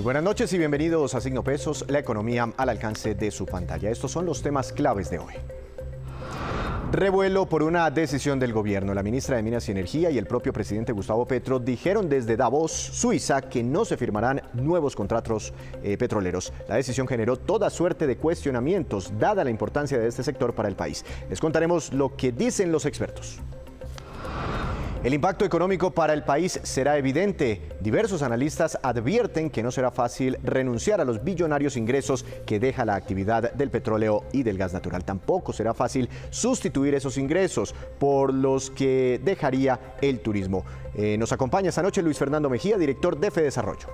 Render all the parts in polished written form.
Muy buenas noches y bienvenidos a Signo Pesos, la economía al alcance de su pantalla. Estos son los temas claves de hoy. Revuelo por una decisión del gobierno. La ministra de Minas y Energía y el propio presidente Gustavo Petro dijeron desde Davos, Suiza, que no se firmarán nuevos contratos petroleros. La decisión generó toda suerte de cuestionamientos, dada la importancia de este sector para el país. Les contaremos lo que dicen los expertos. El impacto económico para el país será evidente. Diversos analistas advierten que no será fácil renunciar a los billonarios ingresos que deja la actividad del petróleo y del gas natural. Tampoco será fácil sustituir esos ingresos por los que dejaría el turismo. Nos acompaña esta noche Luis Fernando Mejía, director de Fedesarrollo.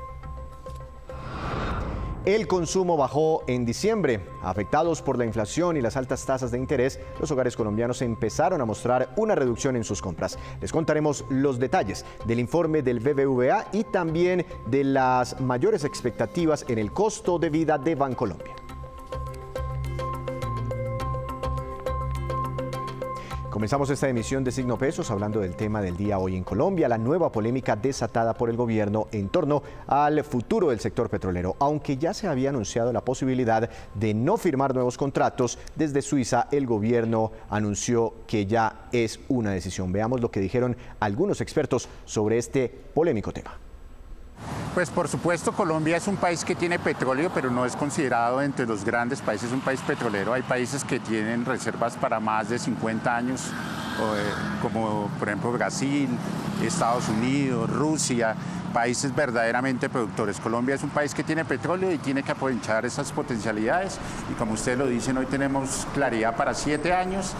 El consumo bajó en diciembre. Afectados por la inflación y las altas tasas de interés, los hogares colombianos empezaron a mostrar una reducción en sus compras. Les contaremos los detalles del informe del BBVA y también de las mayores expectativas en el costo de vida de Bancolombia. Comenzamos esta emisión de Signo Pesos hablando del tema del día hoy en Colombia, la nueva polémica desatada por el gobierno en torno al futuro del sector petrolero. Aunque ya se había anunciado la posibilidad de no firmar nuevos contratos, desde Suiza el gobierno anunció que ya es una decisión. Veamos lo que dijeron algunos expertos sobre este polémico tema. Pues por supuesto Colombia es un país que tiene petróleo, pero no es considerado entre los grandes países un país petrolero. Hay países que tienen reservas para más de 50 años, como por ejemplo Brasil, Estados Unidos, Rusia, países verdaderamente productores. Colombia es un país que tiene petróleo y tiene que aprovechar esas potencialidades y como ustedes lo dicen, hoy tenemos claridad para 7 años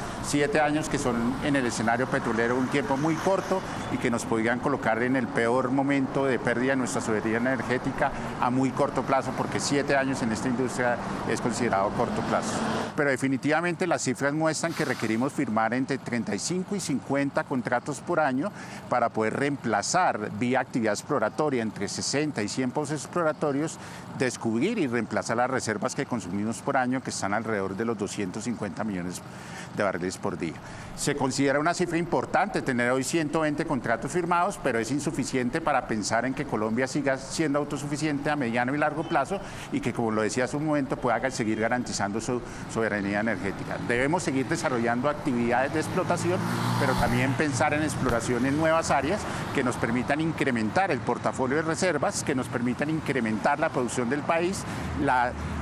que son en el escenario petrolero un tiempo muy corto y que nos podrían colocar en el peor momento de pérdida de nuestra soberanía energética a muy corto plazo, porque 7 años en esta industria es considerado corto plazo. Pero definitivamente las cifras muestran que requerimos firmar entre 35 y 50 contratos por año para poder reemplazar vía actividad exploratoria entre 60 y 100 pozos exploratorios, descubrir y reemplazar las reservas que consumimos por año, que están alrededor de los 250 millones de barriles por día. Se considera una cifra importante tener hoy 120 contratos firmados, pero es insuficiente para pensar en que Colombia siga siendo autosuficiente a mediano y largo plazo y que, como lo decía hace un momento, pueda seguir garantizando su soberanía energética. Debemos seguir desarrollando actividades de explotación, pero también pensar en exploración en nuevas áreas que nos permitan incrementar el portafolio de reservas, que nos permitan incrementar la producción del país,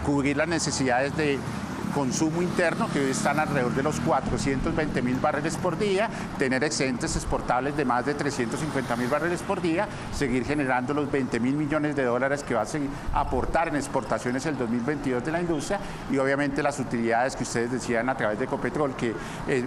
cubrir las necesidades de consumo interno, que hoy están alrededor de los 420.000 barriles por día, tener excedentes exportables de más de 350.000 barriles por día, seguir generando los 20.000 millones de dólares que va a seguir aportar en exportaciones el 2022 de la industria y obviamente las utilidades que ustedes decían a través de Ecopetrol, que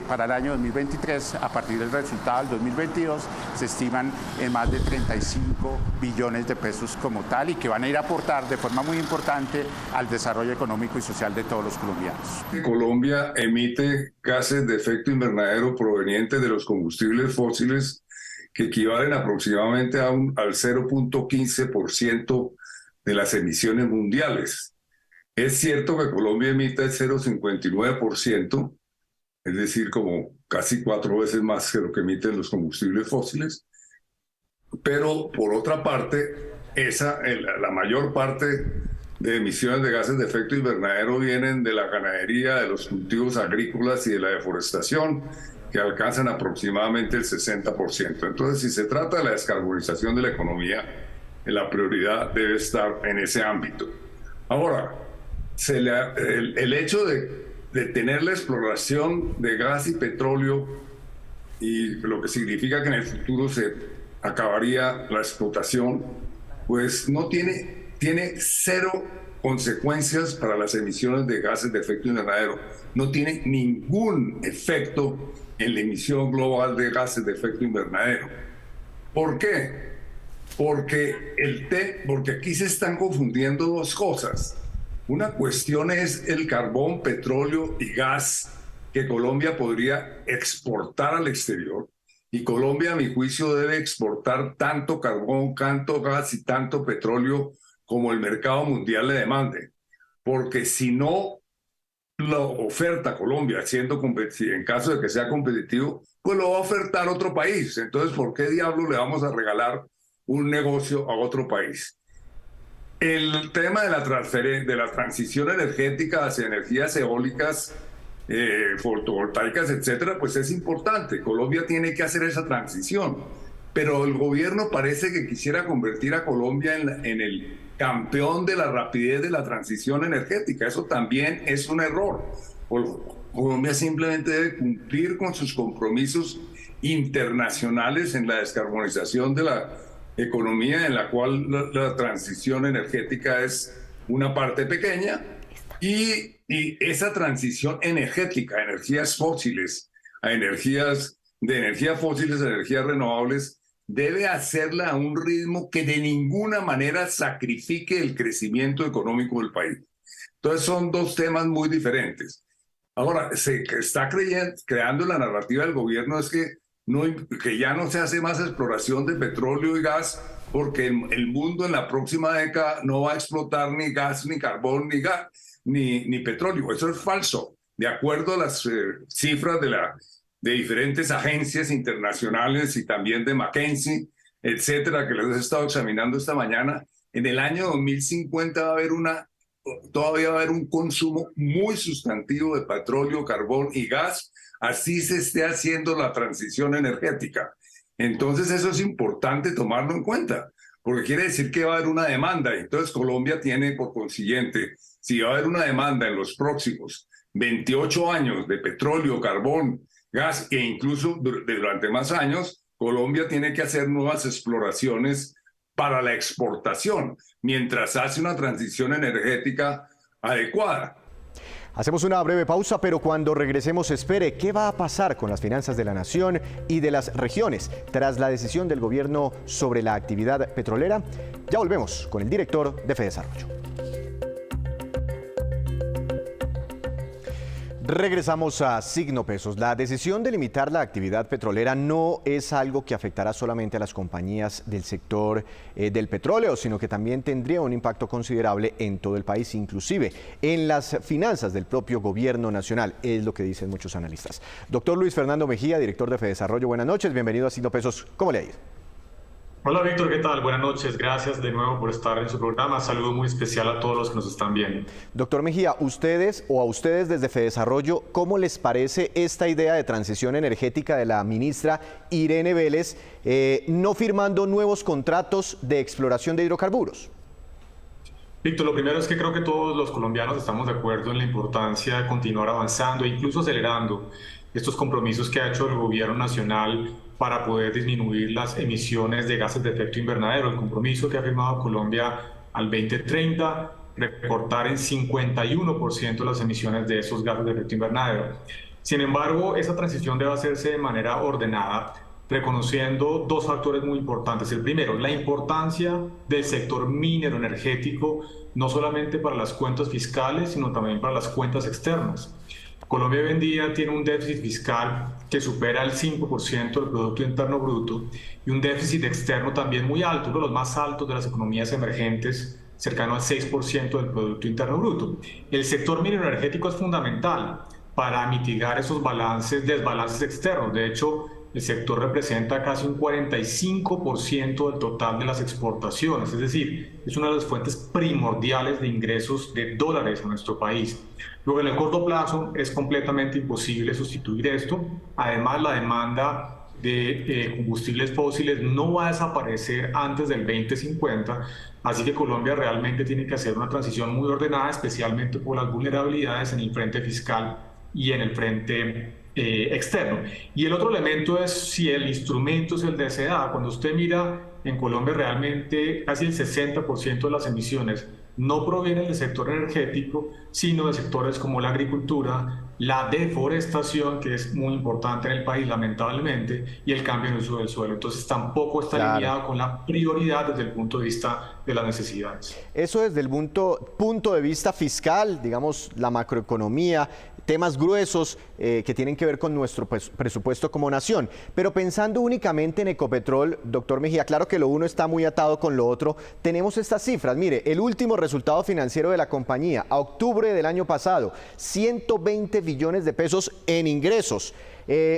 para el año 2023, a partir del resultado del 2022, se estiman en más de 35 billones de pesos como tal y que van a ir a aportar de forma muy importante al desarrollo económico y social de todos los colombianos. Colombia emite gases de efecto invernadero provenientes de los combustibles fósiles que equivalen aproximadamente al 0.15% de las emisiones mundiales. Es cierto que Colombia emite el 0.59%, es decir, como casi 4 veces más que lo que emiten los combustibles fósiles, pero por otra parte, la mayor parte de emisiones de gases de efecto invernadero vienen de la ganadería, de los cultivos agrícolas y de la deforestación, que alcanzan aproximadamente el 60%. Entonces, si se trata de la descarbonización de la economía, la prioridad debe estar en ese ámbito. Ahora, el hecho de tener la exploración de gas y petróleo, y lo que significa que en el futuro se acabaría la explotación, pues tiene cero consecuencias para las emisiones de gases de efecto invernadero. No tiene ningún efecto en la emisión global de gases de efecto invernadero. ¿Por qué? Porque aquí se están confundiendo dos cosas. Una cuestión es el carbón, petróleo y gas que Colombia podría exportar al exterior. Y Colombia, a mi juicio, debe exportar tanto carbón, tanto gas y tanto petróleo como el mercado mundial le demande. Porque si no lo oferta Colombia, en caso de que sea competitivo, pues lo va a ofertar otro país. Entonces, ¿por qué diablos le vamos a regalar un negocio a otro país? El tema de la transición energética hacia energías eólicas, fotovoltaicas, etcétera, pues es importante. Colombia tiene que hacer esa transición, pero el gobierno parece que quisiera convertir a Colombia en el campeón de la rapidez de la transición energética. Eso también es un error. Colombia simplemente debe cumplir con sus compromisos internacionales en la descarbonización de la economía, en la cual la transición energética es una parte pequeña, y esa transición energética, energías fósiles a energía fósiles a energías renovables, debe hacerla a un ritmo que de ninguna manera sacrifique el crecimiento económico del país. Entonces son dos temas muy diferentes. Ahora, se está creando la narrativa del gobierno es que ya no se hace más exploración de petróleo y gas porque el mundo en la próxima década no va a explotar ni gas, ni carbón, ni petróleo. Eso es falso. De acuerdo a las cifras de diferentes agencias internacionales y también de McKinsey, etcétera, que les he estado examinando esta mañana, en el año 2050 todavía va a haber un consumo muy sustantivo de petróleo, carbón y gas, así se esté haciendo la transición energética. Entonces eso es importante tomarlo en cuenta, porque quiere decir que va a haber una demanda. Entonces Colombia tiene, por consiguiente, si va a haber una demanda en los próximos 28 años de petróleo, carbón, gas e incluso durante más años, Colombia tiene que hacer nuevas exploraciones para la exportación, mientras hace una transición energética adecuada. Hacemos una breve pausa, pero cuando regresemos espere qué va a pasar con las finanzas de la nación y de las regiones tras la decisión del gobierno sobre la actividad petrolera. Ya volvemos con el director de Fedesarrollo. Regresamos a Signo Pesos. La decisión de limitar la actividad petrolera no es algo que afectará solamente a las compañías del sector del petróleo, sino que también tendría un impacto considerable en todo el país, inclusive en las finanzas del propio gobierno nacional, es lo que dicen muchos analistas. Doctor Luis Fernando Mejía, director de Fedesarrollo, buenas noches, bienvenido a Signo Pesos. ¿Cómo le ha ido? Hola Víctor, ¿qué tal? Buenas noches, gracias de nuevo por estar en su programa. Saludo muy especial a todos los que nos están viendo. Doctor Mejía, a ustedes desde Fedesarrollo, ¿cómo les parece esta idea de transición energética de la ministra Irene Vélez, no firmando nuevos contratos de exploración de hidrocarburos? Víctor, lo primero es que creo que todos los colombianos estamos de acuerdo en la importancia de continuar avanzando e incluso acelerando estos compromisos que ha hecho el gobierno nacional para poder disminuir las emisiones de gases de efecto invernadero. El compromiso que ha firmado Colombia al 2030, recortar en 51% las emisiones de esos gases de efecto invernadero. Sin embargo, esa transición debe hacerse de manera ordenada, reconociendo dos factores muy importantes. El primero, la importancia del sector minero energético, no solamente para las cuentas fiscales, sino también para las cuentas externas. Colombia hoy en día tiene un déficit fiscal que supera el 5% del Producto Interno Bruto y un déficit externo también muy alto, uno de los más altos de las economías emergentes, cercano al 6% del Producto Interno Bruto. El sector minero energético es fundamental para mitigar esos desbalances externos. De hecho, el sector representa casi un 45% del total de las exportaciones, es decir, es una de las fuentes primordiales de ingresos de dólares a nuestro país. Luego, en el corto plazo es completamente imposible sustituir esto. Además, la demanda de combustibles fósiles no va a desaparecer antes del 2050, así que Colombia realmente tiene que hacer una transición muy ordenada, especialmente por las vulnerabilidades en el frente fiscal y en el frente externo. Y el otro elemento es si el instrumento es el DCA. Cuando usted mira en Colombia, realmente casi el 60% de las emisiones no provienen del sector energético, sino de sectores como la agricultura, la deforestación, que es muy importante en el país, lamentablemente, y el cambio en el uso del suelo. Entonces tampoco está alineado con la prioridad desde el punto de vista de las necesidades. Eso desde el punto de vista fiscal, digamos, la macroeconomía, temas gruesos que tienen que ver con nuestro presupuesto como nación. Pero pensando únicamente en Ecopetrol, doctor Mejía, claro que lo uno está muy atado con lo otro. Tenemos estas cifras. Mire, el último resultado financiero de la compañía, a octubre del año pasado, 120 billones de pesos en ingresos.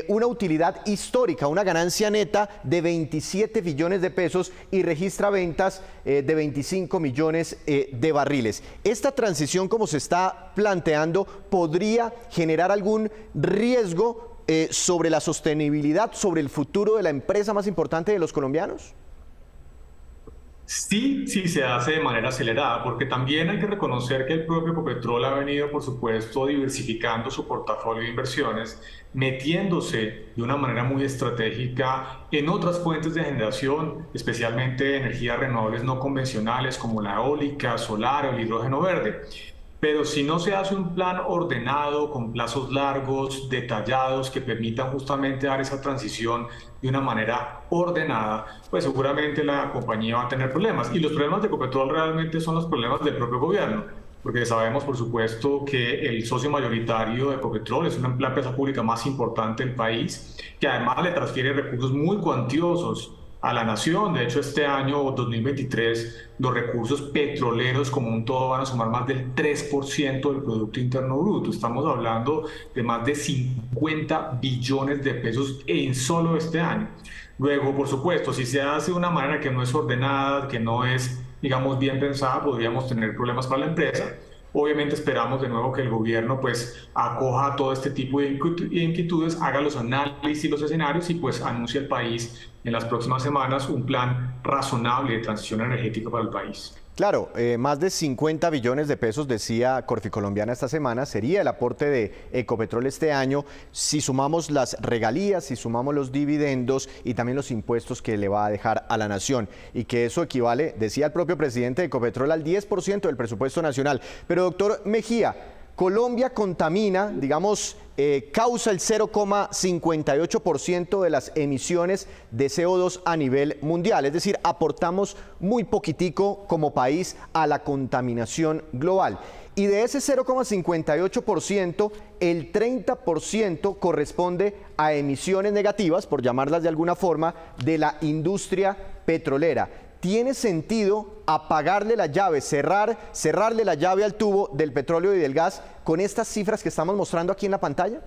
una utilidad histórica, una ganancia neta de 27 billones de pesos y registra ventas de 25 millones de barriles. Esta transición, como se está planteando, podría generar algún riesgo sobre la sostenibilidad, sobre el futuro de la empresa más importante de los colombianos. Sí, sí se hace de manera acelerada, porque también hay que reconocer que el propio Ecopetrol ha venido, por supuesto, diversificando su portafolio de inversiones, metiéndose de una manera muy estratégica en otras fuentes de generación, especialmente energías renovables no convencionales como la eólica, solar o el hidrógeno verde. Pero si no se hace un plan ordenado, con plazos largos, detallados, que permitan justamente dar esa transición de una manera ordenada, pues seguramente la compañía va a tener problemas. Y los problemas de Ecopetrol realmente son los problemas del propio gobierno, porque sabemos, por supuesto, que el socio mayoritario de Ecopetrol es la empresa pública más importante del país, que además le transfiere recursos muy cuantiosos a la nación. De hecho, este año 2023, los recursos petroleros como un todo van a sumar más del 3% del Producto Interno Bruto. Estamos hablando de más de 50 billones de pesos en solo este año. Luego, por supuesto, si se hace de una manera que no es ordenada, que no es, digamos, bien pensada, podríamos tener problemas para la empresa. Obviamente esperamos de nuevo que el gobierno pues acoja todo este tipo de inquietudes, haga los análisis y los escenarios y pues anuncie al país en las próximas semanas un plan razonable de transición energética para el país. Claro, más de 50 billones de pesos, decía Corficolombiana esta semana, sería el aporte de Ecopetrol este año, si sumamos las regalías, si sumamos los dividendos y también los impuestos que le va a dejar a la nación, y que eso equivale, decía el propio presidente de Ecopetrol, al 10% del presupuesto nacional. Pero doctor Mejía, Colombia contamina, digamos, causa el 0,58% de las emisiones de CO2 a nivel mundial. Es decir, aportamos muy poquitico como país a la contaminación global. Y de ese 0,58%, el 30% corresponde a emisiones negativas, por llamarlas de alguna forma, de la industria petrolera. ¿Tiene sentido apagarle la llave, cerrarle la llave al tubo del petróleo y del gas con estas cifras que estamos mostrando aquí en la pantalla?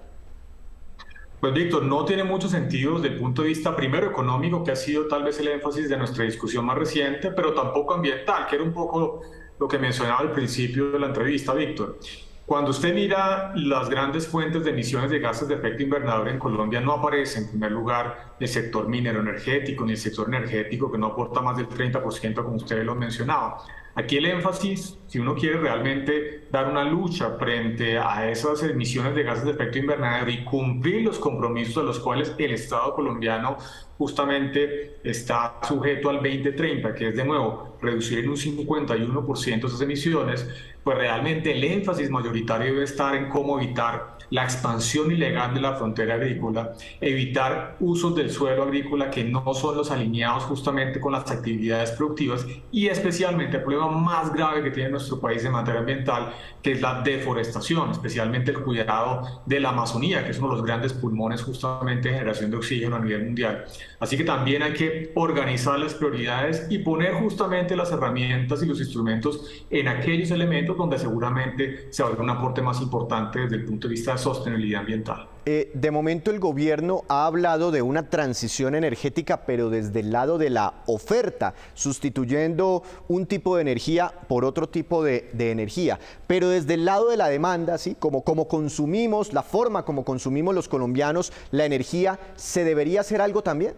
Pues Víctor, no tiene mucho sentido desde el punto de vista primero económico, que ha sido tal vez el énfasis de nuestra discusión más reciente, pero tampoco ambiental, que era un poco lo que mencionaba al principio de la entrevista, Víctor. Cuando usted mira las grandes fuentes de emisiones de gases de efecto invernadero en Colombia, no aparece en primer lugar el sector minero energético ni el sector energético, que no aporta más del 30%, como usted lo mencionaba. Aquí el énfasis, si uno quiere realmente dar una lucha frente a esas emisiones de gases de efecto invernadero y cumplir los compromisos a los cuales el Estado colombiano justamente está sujeto al 2030, que es de nuevo reducir en un 51% esas emisiones, pues realmente el énfasis mayoritario debe estar en cómo evitar la expansión ilegal de la frontera agrícola, evitar usos del suelo agrícola que no son los alineados justamente con las actividades productivas y especialmente el problema más grave que tiene nuestro país en materia ambiental, que es la deforestación, especialmente el cuidado de la Amazonía, que es uno de los grandes pulmones justamente de generación de oxígeno a nivel mundial. Así que también hay que organizar las prioridades y poner justamente las herramientas y los instrumentos en aquellos elementos donde seguramente se va a ver un aporte más importante desde el punto de vista de sostenibilidad ambiental. De momento el gobierno ha hablado de una transición energética, pero desde el lado de la oferta, sustituyendo un tipo de energía por otro tipo de energía. Pero desde el lado de la demanda, ¿sí? como consumimos, la forma como consumimos los colombianos la energía, ¿se debería hacer algo también?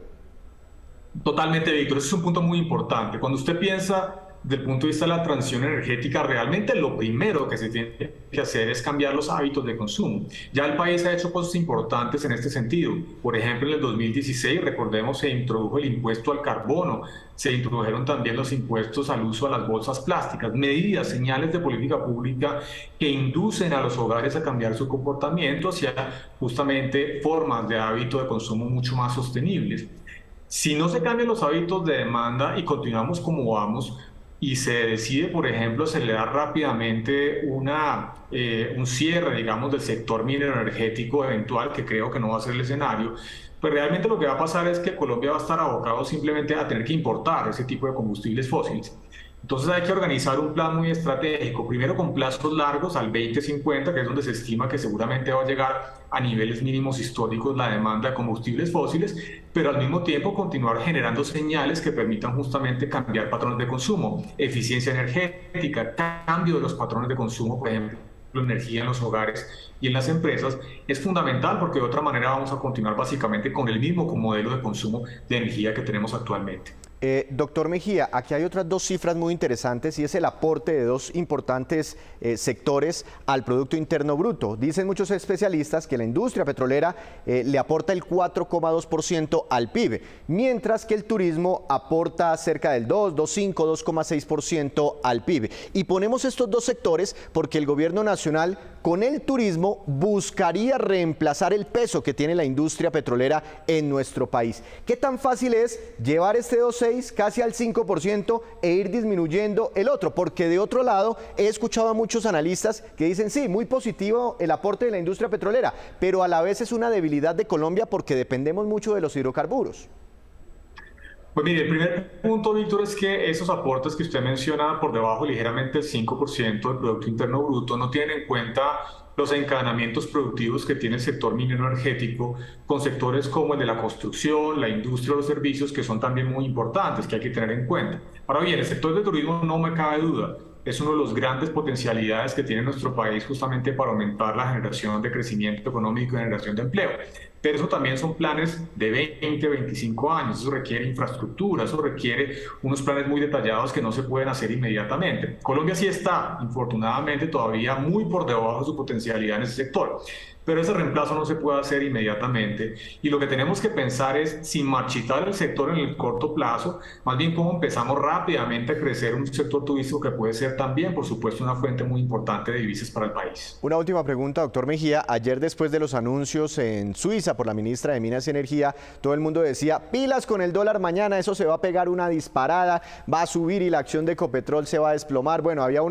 Totalmente, Víctor. Ese es un punto muy importante. Cuando usted piensa desde el punto de vista de la transición energética, realmente lo primero que se tiene que hacer es cambiar los hábitos de consumo. Ya el país ha hecho cosas importantes en este sentido. Por ejemplo, en el 2016, recordemos, se introdujo el impuesto al carbono, se introdujeron también los impuestos al uso de las bolsas plásticas, medidas, señales de política pública que inducen a los hogares a cambiar su comportamiento hacia justamente formas de hábito de consumo mucho más sostenibles. Si no se cambian los hábitos de demanda y continuamos como vamos, y se decide, por ejemplo, acelerar rápidamente un cierre, digamos, del sector minero energético eventual, que creo que no va a ser el escenario, pues realmente lo que va a pasar es que Colombia va a estar abocado simplemente a tener que importar ese tipo de combustibles fósiles. Entonces hay que organizar un plan muy estratégico, primero con plazos largos al 2050, que es donde se estima que seguramente va a llegar a niveles mínimos históricos la demanda de combustibles fósiles, pero al mismo tiempo continuar generando señales que permitan justamente cambiar patrones de consumo, eficiencia energética, cambio de los patrones de consumo, por ejemplo, energía en los hogares y en las empresas, es fundamental porque de otra manera vamos a continuar básicamente con el mismo modelo de consumo de energía que tenemos actualmente. Doctor Mejía, aquí hay otras dos cifras muy interesantes y es el aporte de dos importantes sectores al Producto Interno Bruto. Dicen muchos especialistas que la industria petrolera le aporta el 4,2% al PIB, mientras que el turismo aporta cerca del 2,5, 2,6% al PIB. Y ponemos estos dos sectores porque el gobierno nacional con el turismo buscaría reemplazar el peso que tiene la industria petrolera en nuestro país. ¿Qué tan fácil es llevar este 2,6 casi al 5% e ir disminuyendo el otro? Porque de otro lado he escuchado a muchos analistas que dicen sí, muy positivo el aporte de la industria petrolera, pero a la vez es una debilidad de Colombia porque dependemos mucho de los hidrocarburos. Pues mire, el primer punto, Víctor, es que esos aportes que usted menciona por debajo ligeramente del 5% del Producto Interno Bruto no tienen en cuenta los encadenamientos productivos que tiene el sector minero energético con sectores como el de la construcción, la industria o los servicios, que son también muy importantes, que hay que tener en cuenta. Ahora bien, el sector del turismo no me cabe duda, es una de las grandes potencialidades que tiene nuestro país justamente para aumentar la generación de crecimiento económico y generación de empleo. Pero eso también son planes de 20, 25 años, eso requiere infraestructura, eso requiere unos planes muy detallados que no se pueden hacer inmediatamente. Colombia sí está, infortunadamente, todavía muy por debajo de su potencialidad en ese sector, pero ese reemplazo no se puede hacer inmediatamente y lo que tenemos que pensar es, sin marchitar el sector en el corto plazo, más bien cómo empezamos rápidamente a crecer un sector turístico que puede ser también, por supuesto, una fuente muy importante de divisas para el país. Una última pregunta, doctor Mejía. Ayer, después de los anuncios en Suiza por la ministra de Minas y Energía, todo el mundo decía, pilas con el dólar mañana, eso se va a pegar una disparada, va a subir y la acción de Ecopetrol se va a desplomar. Bueno, había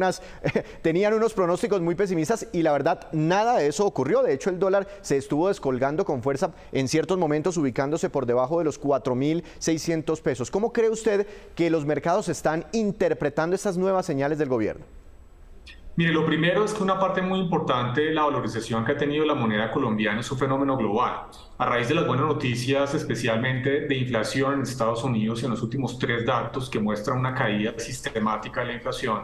tenían unos pronósticos muy pesimistas y la verdad nada de eso ocurrió. De hecho, el dólar se estuvo descolgando con fuerza en ciertos momentos, ubicándose por debajo de los 4.600 pesos. ¿Cómo cree usted que los mercados están interpretando estas nuevas señales del gobierno? Mire, lo primero es que una parte muy importante de la valorización que ha tenido la moneda colombiana es un fenómeno global. A raíz de las buenas noticias, especialmente de inflación en Estados Unidos en los últimos 3 datos que muestran una caída sistemática de la inflación,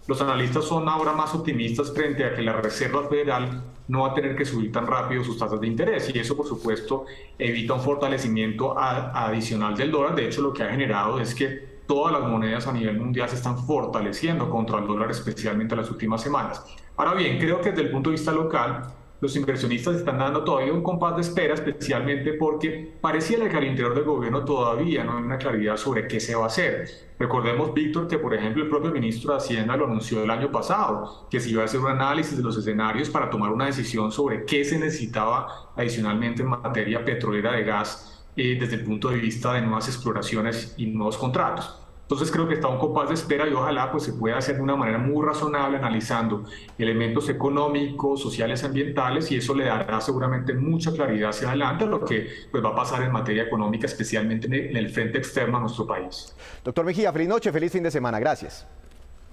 los analistas son ahora más optimistas frente a que la Reserva Federal no va a tener que subir tan rápido sus tasas de interés y eso, por supuesto, evita un fortalecimiento adicional del dólar. De hecho, lo que ha generado es que todas las monedas a nivel mundial se están fortaleciendo contra el dólar, especialmente en las últimas semanas. Ahora bien, creo que desde el punto de vista local, los inversionistas están dando todavía un compás de espera, especialmente porque pareciera que al interior del gobierno todavía no hay una claridad sobre qué se va a hacer. Recordemos, Víctor, que por ejemplo el propio ministro de Hacienda lo anunció el año pasado, que se iba a hacer un análisis de los escenarios para tomar una decisión sobre qué se necesitaba adicionalmente en materia petrolera de gas desde el punto de vista de nuevas exploraciones y nuevos contratos. Entonces creo que está un compás de espera y ojalá pues se pueda hacer de una manera muy razonable analizando elementos económicos, sociales, ambientales y eso le dará seguramente mucha claridad hacia adelante a lo que pues va a pasar en materia económica, especialmente en el frente externo a nuestro país. Doctor Mejía, feliz noche, feliz fin de semana. Gracias.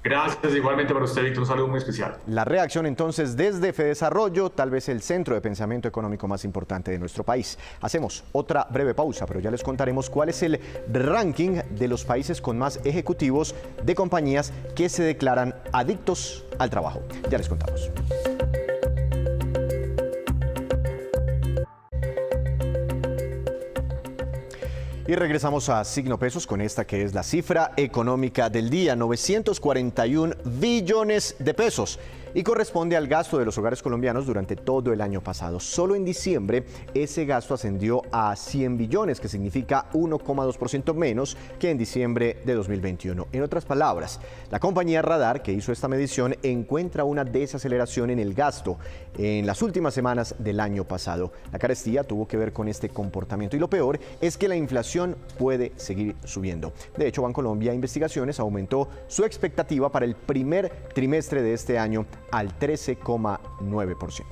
Gracias, igualmente para usted, Víctor, un saludo muy especial. La reacción entonces desde Fedesarrollo, tal vez el centro de pensamiento económico más importante de nuestro país. Hacemos otra breve pausa, pero ya les contaremos cuál es el ranking de los países con más ejecutivos de compañías que se declaran adictos al trabajo. Ya les contamos. Y regresamos a Signo Pesos con esta que es la cifra económica del día, 941 billones de pesos. Y corresponde al gasto de los hogares colombianos durante todo el año pasado. Solo en diciembre ese gasto ascendió a 100 billones, que significa 1,2% menos que en diciembre de 2021. En otras palabras, la compañía Radar, que hizo esta medición, encuentra una desaceleración en el gasto en las últimas semanas del año pasado. La carestía tuvo que ver con este comportamiento y lo peor es que la inflación puede seguir subiendo. De hecho, Bancolombia Investigaciones aumentó su expectativa para el primer trimestre de este año al 13,9%.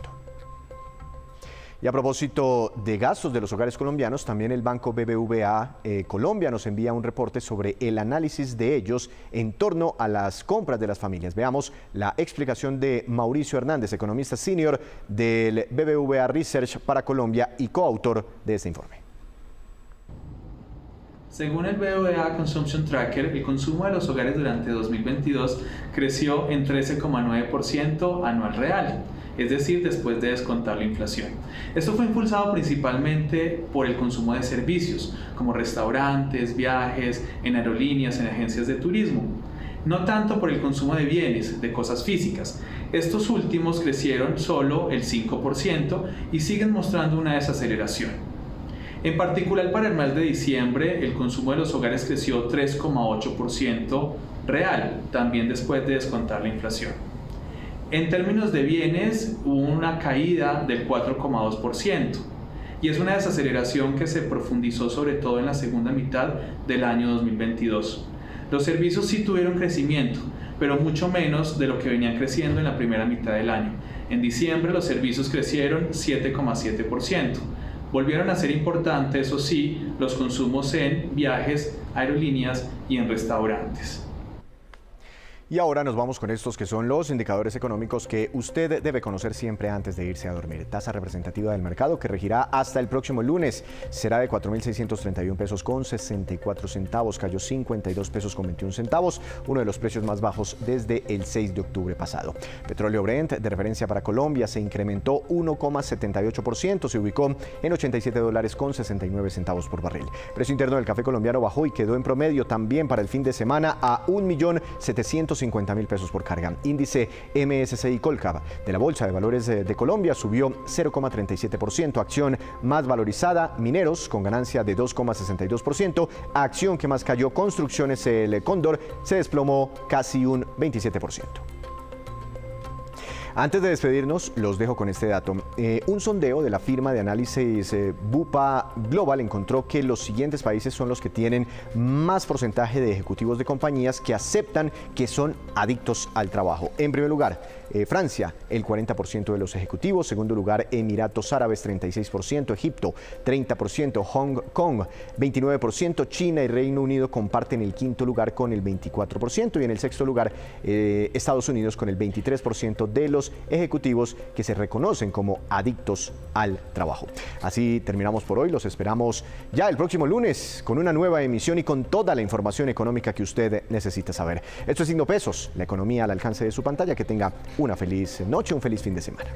Y a propósito de gastos de los hogares colombianos, también el Banco BBVA Colombia nos envía un reporte sobre el análisis de ellos en torno a las compras de las familias. Veamos la explicación de Mauricio Hernández, economista senior del BBVA Research para Colombia y coautor de este informe. Según el BBVA Consumption Tracker, el consumo de los hogares durante 2022 creció en 13,9% anual real, es decir, después de descontar la inflación. Esto fue impulsado principalmente por el consumo de servicios, como restaurantes, viajes, en aerolíneas, en agencias de turismo. No tanto por el consumo de bienes, de cosas físicas. Estos últimos crecieron solo el 5% y siguen mostrando una desaceleración. En particular para el mes de diciembre, el consumo de los hogares creció 3,8% real, también después de descontar la inflación. En términos de bienes, hubo una caída del 4,2%, y es una desaceleración que se profundizó sobre todo en la segunda mitad del año 2022. Los servicios sí tuvieron crecimiento, pero mucho menos de lo que venían creciendo en la primera mitad del año. En diciembre los servicios crecieron 7,7%. Volvieron a ser importantes, eso sí, los consumos en viajes, aerolíneas y en restaurantes. Y ahora nos vamos con estos que son los indicadores económicos que usted debe conocer siempre antes de irse a dormir. Tasa representativa del mercado que regirá hasta el próximo lunes. Será de 4.631 pesos con 64 centavos. Cayó 52 pesos con 21 centavos, uno de los precios más bajos desde el 6 de octubre pasado. Petróleo Brent, de referencia para Colombia, se incrementó 1,78%. Se ubicó en $87 con 69 centavos por barril. Precio interno del café colombiano bajó y quedó en promedio también para el fin de semana a 1.750.000 pesos por carga. Índice MSCI Colcap de la Bolsa de Valores de Colombia subió 0,37%. Acción más valorizada, Mineros, con ganancia de 2,62%. Acción que más cayó, Construcciones El Cóndor, se desplomó casi un 27%. Antes de despedirnos, los dejo con este dato. Un sondeo de la firma de análisis Bupa Global encontró que los siguientes países son los que tienen más porcentaje de ejecutivos de compañías que aceptan que son adictos al trabajo. En primer lugar, Francia, el 40% de los ejecutivos. Segundo lugar, Emiratos Árabes, 36%. Egipto, 30%. Hong Kong, 29%. China y Reino Unido comparten el quinto lugar con el 24%. Y en el sexto lugar, Estados Unidos con el 23% de los ejecutivos que se reconocen como adictos al trabajo. Así terminamos por hoy. Los esperamos ya el próximo lunes con una nueva emisión y con toda la información económica que usted necesita saber. Esto es Signo Pesos, la economía al alcance de su pantalla. Que tenga una feliz noche, un feliz fin de semana.